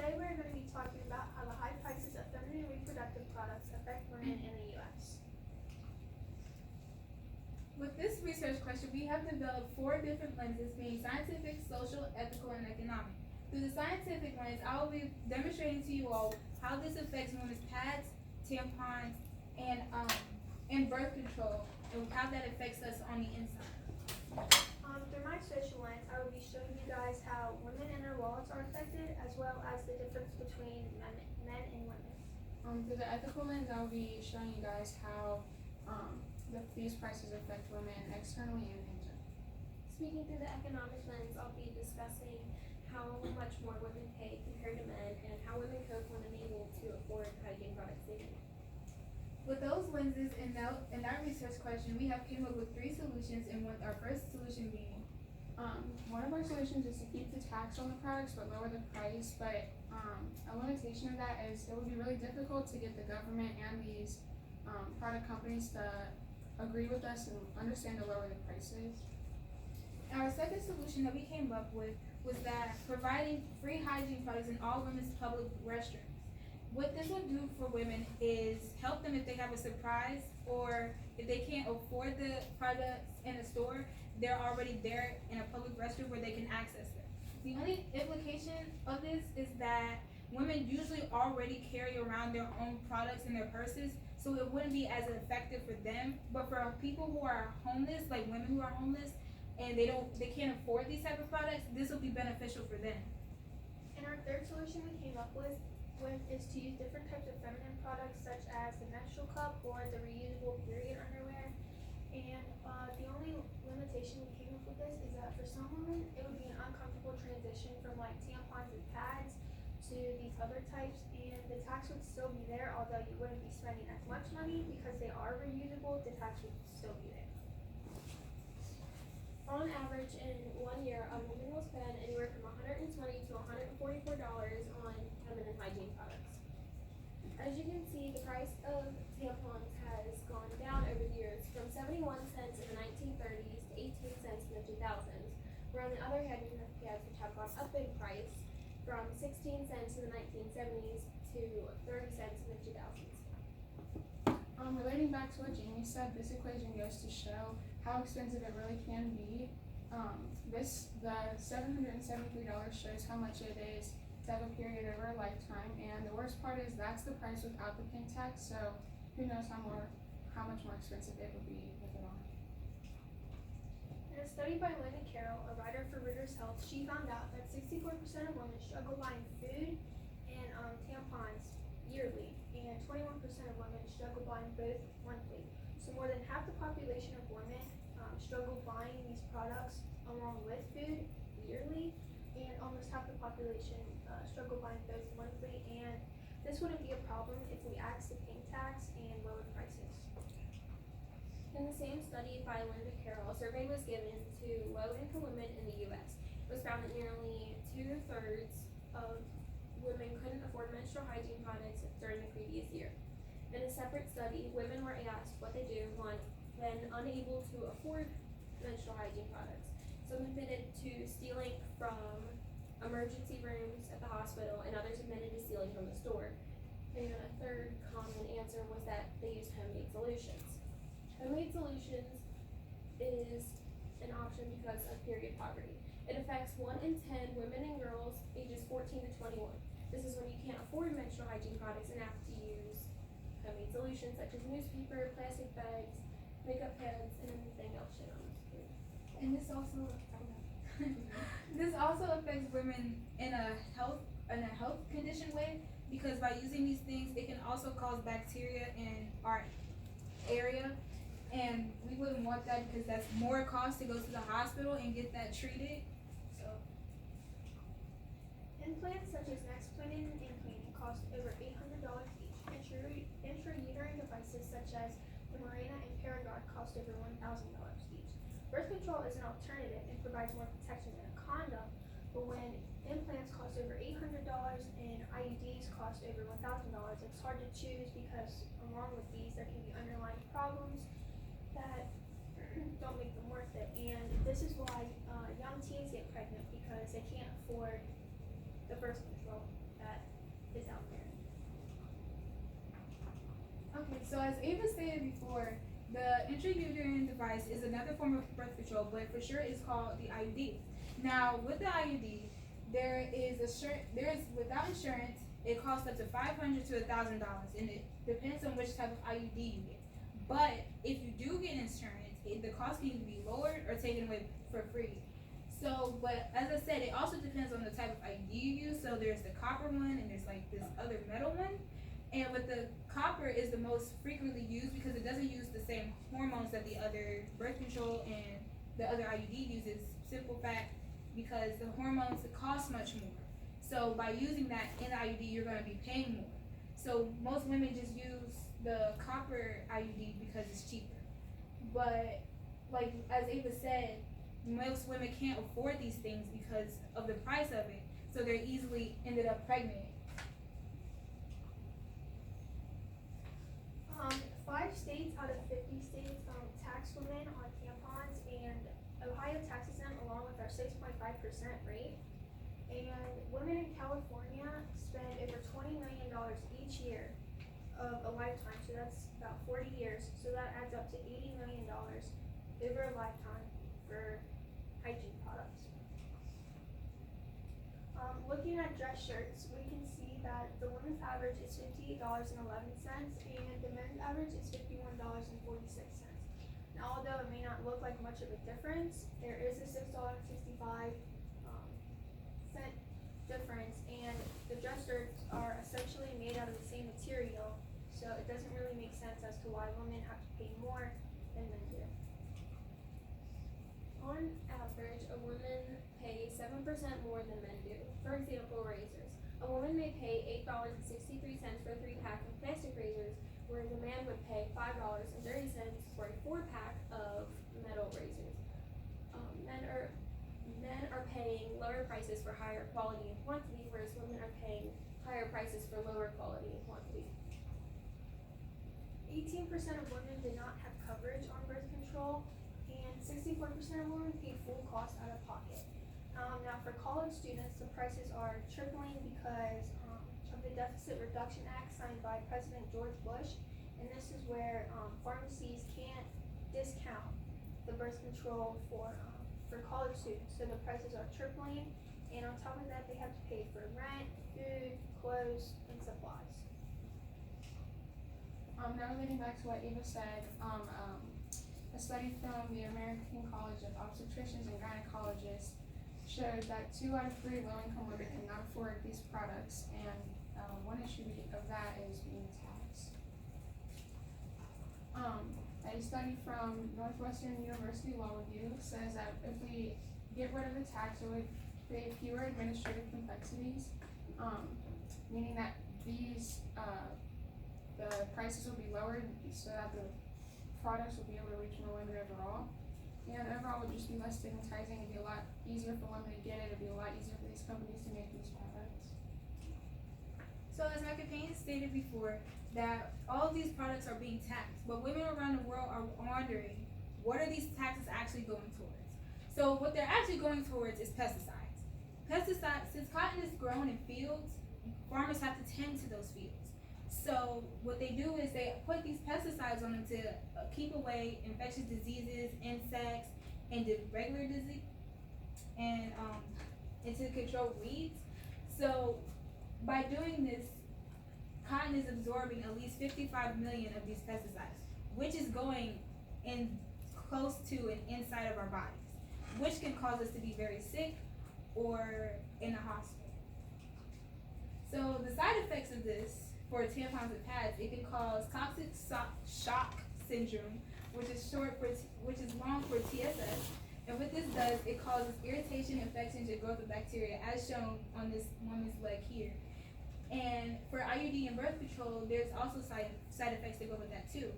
Today we're going to be talking about how the high prices of feminine reproductive products affect women in the U.S. With this research question, we have developed 4 different lenses, being scientific, social, ethical, and economic. Through the scientific lens, I will be demonstrating to you all how this affects women's pads, tampons, and birth control, and how that affects us on the inside. Through my social lens, I will be showing you guys how women and their wallets are affected, as well as the difference between men and women. Through the ethical lens, I'll be showing you guys how these prices affect women externally and internally. Speaking through the economic lens, I'll be discussing how much more women pay compared to men and how women cope when unable to afford hygiene products they need. With those lenses and that research question, we have came up with 3 solutions, and with our first solution being One of our solutions is to keep the tax on the products but lower the price, but a limitation of that is it would be really difficult to get the government and these product companies to agree with us and understand to lower the prices. our second solution that we came up with was that providing free hygiene products in all women's public restrooms. What this will do for women is help them if they have a surprise or if they can't afford the products in a store, they're already there in a public restroom where they can access them. The only implication of this is that women usually already carry around their own products in their purses, so it wouldn't be as effective for them. But for people who are homeless, like women who are homeless, and they can't afford these type of products, this will be beneficial for them. And our third solution we came up with is to use different types of feminine products, such as the menstrual cup or the reusable period underwear. And the only limitation we came up with this is that for some women, it would be an uncomfortable transition from like tampons and pads to these other types, and the tax would still be there, although you wouldn't be spending as much money because they are reusable. The tax would still be there. On average, in 1 year, a woman will spend anywhere from $120 to $144 on feminine hygiene products. As you can see, the price of tampons has gone down over the years from 71 cents in the 1930s to 18 cents in the 2000s, where on the other hand, you have pads which have gone up in price from 16 cents in the 1970s to 30 cents in the 2000s. Relating back to what Jamie said, this equation goes to show how expensive it really can be. The $773 shows how much it is to have a period over a lifetime, and the worst part is that's the price without the pink tax, so who knows how much more expensive it would be with it on. In a study by Linda Carroll, a writer for Ritter's Health, she found out that 64% of women struggle buying food and tampons yearly, and 21% of women struggle buying both monthly. So more than half the population of women struggle buying these products along with food yearly, and almost half the population struggle buying both monthly. And this wouldn't be a problem if we axed the pink tax and lowered prices. In the same study by Linda Carroll, a survey was given to low-income women in the U.S. It was found that nearly 2/3 of women couldn't afford menstrual hygiene products during the previous year. In a separate study, women were asked what they do when unable to afford menstrual hygiene products. Some admitted to stealing from emergency rooms at the hospital, and others admitted to stealing from the store. And a third common answer was that they used homemade solutions. Homemade solutions is an option because of period poverty. It affects 1 in 10 women and girls ages 14 to 21. This is when you can't afford menstrual hygiene products and have to use homemade solutions such as newspaper, plastic bags, makeup pads, and anything else shit on this food. And this also affects women in a health condition way, because by using these things, it can also cause bacteria in our area, and we wouldn't want that because that's more cost to go to the hospital and get that treated. So Implants such as Nexplanon and Planon cost over $800 each. Intrauterine devices such as the Mirena and Paragard cost over $1,000 each. Birth control is an alternative and provides more protection than a condom, but when implants cost over $800 and IUDs cost over $1,000, it's hard to choose because along with these there can be underlying problems that don't make them worth it. And this is why young teens get pregnant, because they can't afford the birth control that So as Ava stated before, the intrauterine device is another form of birth control, but for sure it's called the IUD. Now with the IUD, without insurance, it costs up to $500 to $1,000, and it depends on which type of IUD you get. But if you do get insurance, the cost can either be lowered or taken away for free. So, but as I said, it also depends on the type of IUD you use. So there's the copper one, and there's like this other metal one. And with the copper is the most frequently used because it doesn't use the same hormones that the other birth control and the other IUD uses. Simple fact, because the hormones cost much more. So by using that in the IUD, you're going to be paying more. So most women just use the copper IUD because it's cheaper. But like as Ava said, most women can't afford these things because of the price of it. So they're easily ended up pregnant. 5 states out of 50 states tax women on tampons, and Ohio taxes them along with our 6.5% rate. And women in California spend over $20 million each year of a lifetime, so that's about 40 years. So that adds up to $80 million over a lifetime for hygiene products. Looking at dress shirts, we can see that the women's average is $58.11 and the men's average is $51.46. Now, although it may not look like much of a difference, there is a $6.65 cent difference, and the dress shirts are essentially made out of the same material, so it doesn't really make sense as to why women have to pay more than men do. On average, a woman pays 7% more than men do. For example, razors. A woman may pay $8.63 for a 3-pack of plastic razors, whereas a man would pay $5.30 for a 4-pack of metal razors. Men are paying lower prices for higher quality and quantity, whereas women are paying higher prices for lower quality and quantity. 18% of women did not have coverage on birth control, and 64% of women paid full cost out of pocket. Now for college students, the prices are tripling because of the Deficit Reduction Act signed by President George Bush, and this is where pharmacies can't discount the birth control for college students, so the prices are tripling, and on top of that they have to pay for rent, food, clothes, and supplies. Now relating back to what Ava said, a study from the American College of Obstetricians and Gynecologists showed that 2 out of 3 low-income women cannot afford these products, and one issue of that is being taxed. A study from Northwestern University Law Review says that if we get rid of the tax, it would create fewer administrative complexities, meaning that the prices will be lowered so that the products will be able to reach more women overall. And overall, it would just be less stigmatizing. It'd be a lot easier for women to get it. It'd be a lot easier for these companies to make these products. So as my companion stated before, that all of these products are being taxed, but women around the world are wondering, what are these taxes actually going towards? So what they're actually going towards is pesticides. Pesticides, since cotton is grown in fields, farmers have to tend to those fields. So what they do is they put these pesticides on them to keep away infectious diseases, insects, and the regular disease, and to control weeds. So by doing this, cotton is absorbing at least 55 million of these pesticides, which is going in close to and inside of our bodies, which can cause us to be very sick or in a hospital. So the side effects of this for tampons and pads, it can cause toxic shock syndrome, which is long for TSS. And what this does, it causes irritation, infections, and growth of bacteria, as shown on this woman's leg here. And for IUD and birth control, there's also side effects that go with that too.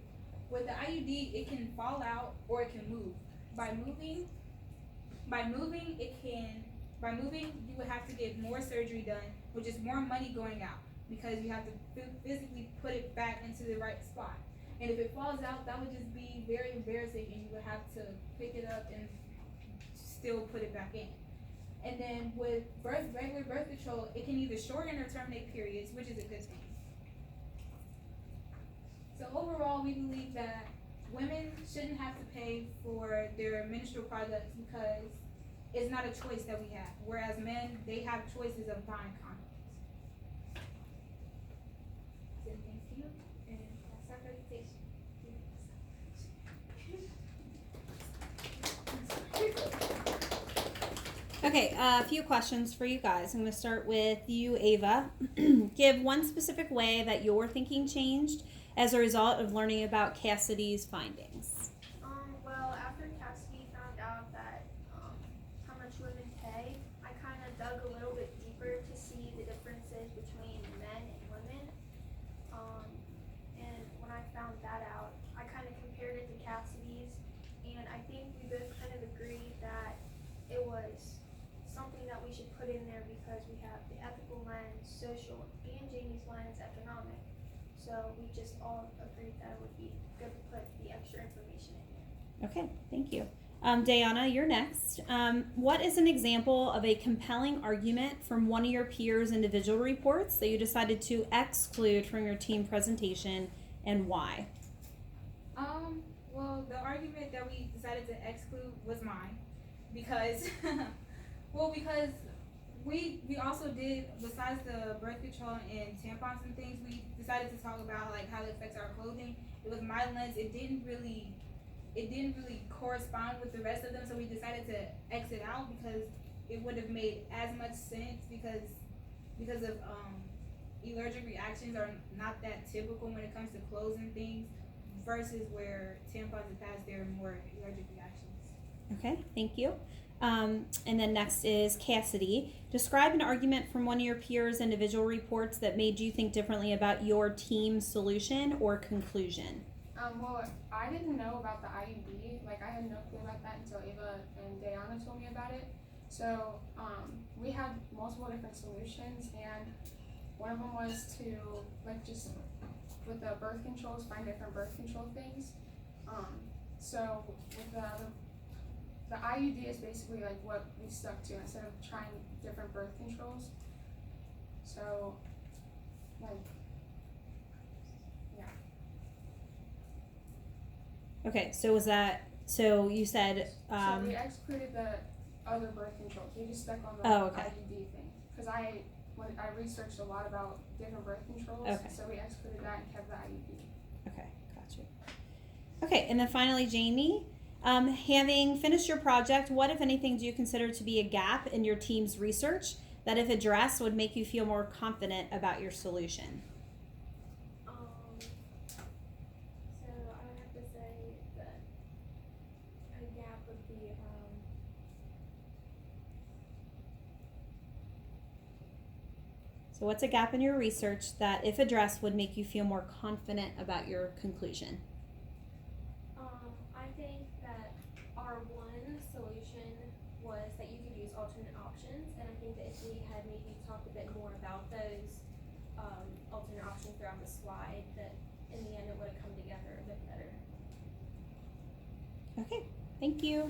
With the IUD, it can fall out or it can move. By moving, you would have to get more surgery done, which is more money going out, because you have to physically put it back into the right spot. And if it falls out, that would just be very embarrassing, and you would have to pick it up and still put it back in. And then with regular birth control, it can either shorten or terminate periods, which is a good thing. So overall, we believe that women shouldn't have to pay for their menstrual products because it's not a choice that we have. Whereas men, they have choices of buying condoms. So thank you, and that's our presentation. Okay, a few questions for you guys. I'm going to start with you, Ava. Give one specific way that your thinking changed as a result of learning about Cassidy's findings. Well, after Cassidy found out that how much women pay, I kind of dug a little bit deeper to see the differences between men and women. And when I found that out, I kind of compared it to Cassidy's, and I think we both kind of agreed that it was something that we should put in there because we have the ethical lens, social, and Jamie's lens, economic. So we just all agreed that it would be good to put the extra information in there. Okay, thank you. Diana, you're next. What is an example of a compelling argument from one of your peers' individual reports that you decided to exclude from your team presentation, and why? Well, the argument that we decided to exclude was mine because, because we also did, besides the birth control and tampons and things, we decided to talk about like how it affects our clothing. It was my lens. It didn't really correspond with the rest of them, so we decided to exit out because it would have made as much sense because of allergic reactions are not that typical when it comes to clothes and things versus where tampons and pads, there are more allergic reactions. Okay, thank you. And then next is Cassidy. Describe an argument from one of your peers' individual reports that made you think differently about your team's solution or conclusion. Well, I didn't know about the IUD. Like, I had no clue about that until Ava and Diana told me about it. So, we had multiple different solutions, and one of them was to, like, just with the birth controls, find different birth control things. So, with the IUD is basically like what we stuck to instead of trying different birth controls. So, like, yeah. Okay, so was that, so you said, So we excluded the other birth controls. We just stuck on the IUD thing. Because I researched a lot about different birth controls. Okay. So we excluded that and kept the IUD. Okay, got you. Okay, and then finally, Jamie, having finished your project, what, if anything, do you consider to be a gap in your team's research that, if addressed, would make you feel more confident about your solution? So I would have to say that a gap would be So what's a gap in your research that, if addressed, would make you feel more confident about your conclusion? I think that our one solution was that you could use alternate options, and I think that if we had maybe talked a bit more about those alternate options throughout the slide, that in the end it would have come together a bit better. Okay, thank you.